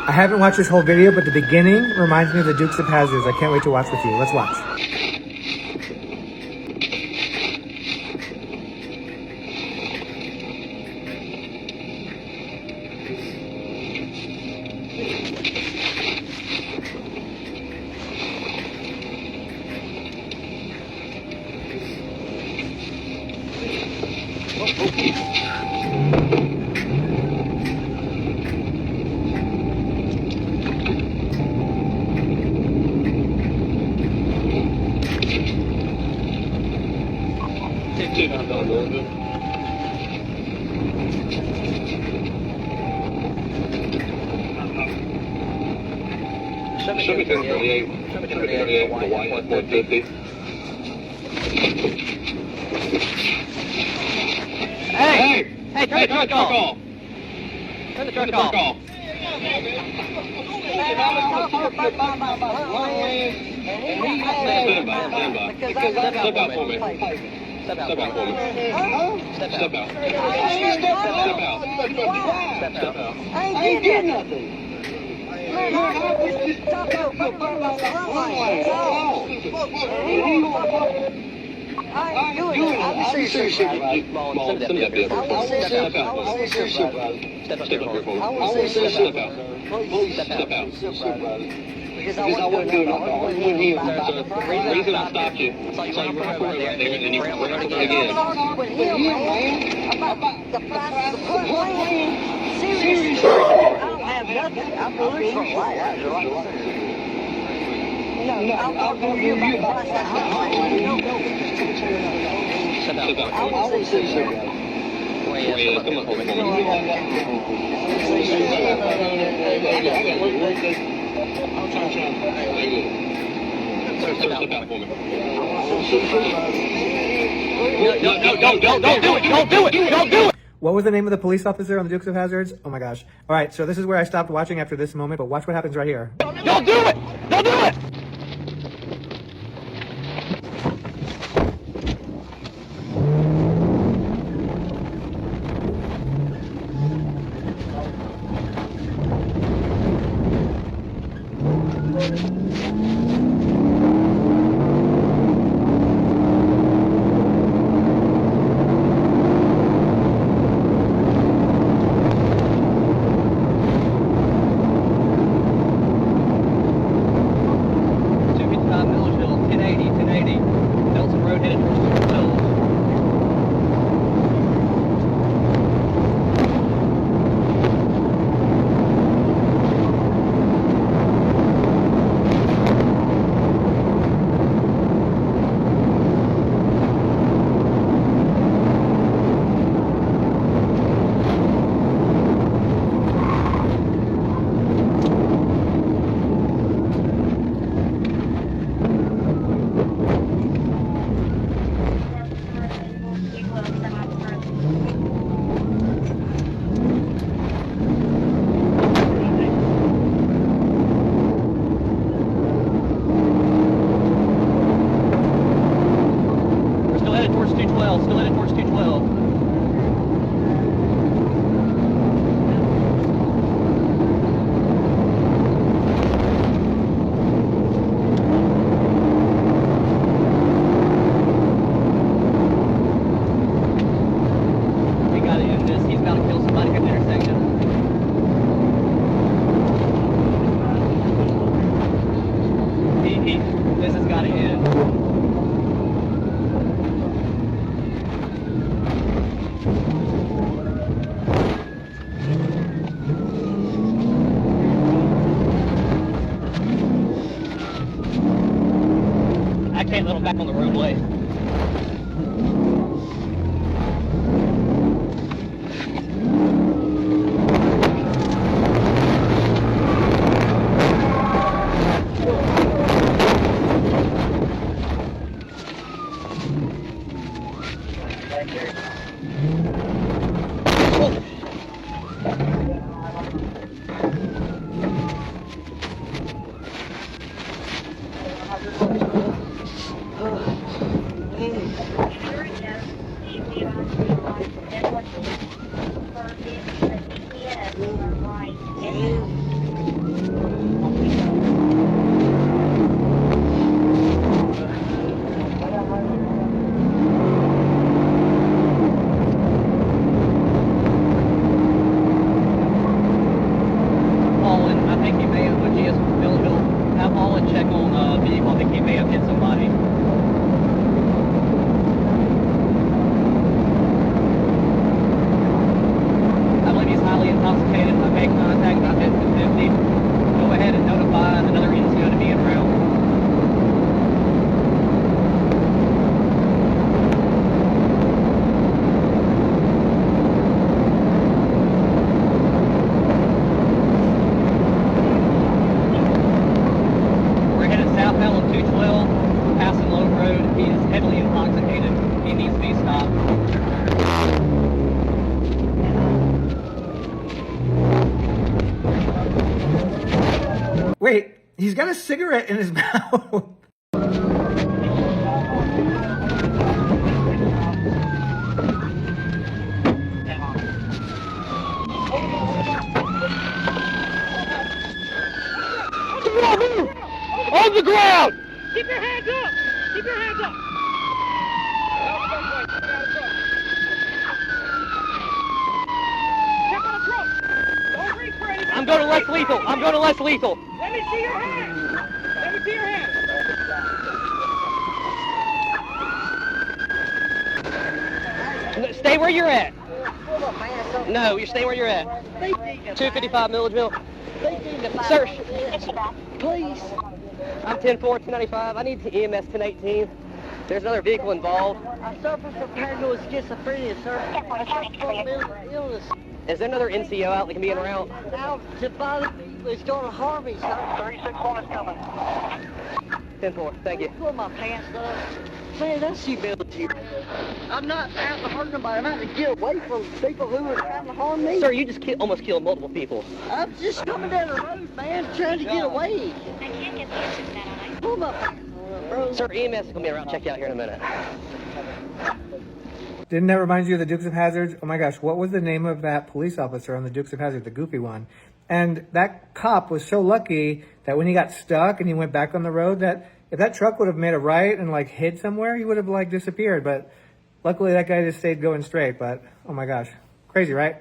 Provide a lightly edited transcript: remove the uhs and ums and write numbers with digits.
I haven't watched this whole video, but the beginning reminds me of the Dukes of Hazzards. I can't wait to watch with you. Let's watch. Show me 38. Show me 38. Hawaii 150. Hey, turn the truck off. Turn the truck off. Step out for me. Step out for me. Step out. I ain't did nothing. Because I wasn't doing nothing. The reason I stopped you, so you ran right there and then you ran again. With him, man, about the price of the plane. Seriously, I don't have nothing. I'm police for life. No, I'll go hear about the price of the house. I won't say so. Come on. Step out for me. Don't do it! What was the name of the police officer on the Dukes of Hazzards? Oh my gosh. All right, so this is where I stopped watching after this moment, but watch what happens right here. Don't do it! Don't do it! Still headed towards 212. We gotta end this. He's about to kill somebody at the intersection. This has got to end. I can't let him back on the roadway. check on a vehicle. I think he may have hit somebody. I believe he's highly intoxicated. I made contact about 50. Go ahead and notify another NCO to be en route. We're headed southbound on 212, passing Low Road. He is heavily intoxicated. He needs to be stopped. Wait, he's got a cigarette in his mouth. On the ground! Keep your hands up! Keep your hands up! Step on the truck! Don't reach for anything! I'm going to less lethal. I'm going to less lethal. Let me see your hands! Let me see your hands! Stay where you're at. Pull up, man. No, you stay where you're at. 255 milligram. Sir, Please. I'm 10-4, 295. I need EMS 1018. There's another vehicle involved. I suffer from paranoid schizophrenia, sir. Mental illness. Is there another NCO out that can be en route? Out to bother me. It's going to harm me, sir. 36-1 is coming. 10-4, thank you. Pull my pants up. Man, that's humility. I'm not out to hurt nobody. I'm out to get away from people who are trying to harm me. Sir, you just almost killed multiple people. I'm just coming down the road, man, trying to get away. I can't get the answer to that on it. Pull my pants up, bro. Sir, EMS is going to be around. Check you out here in a minute. Didn't that remind you of the Dukes of Hazzard? Oh my gosh, what was the name of that police officer on the Dukes of Hazzard, the goofy one? And that cop was so lucky that when he got stuck and he went back on the road, that if that truck would have made a right and like hid somewhere, he would have like disappeared. But luckily that guy just stayed going straight. But oh my gosh, crazy, right?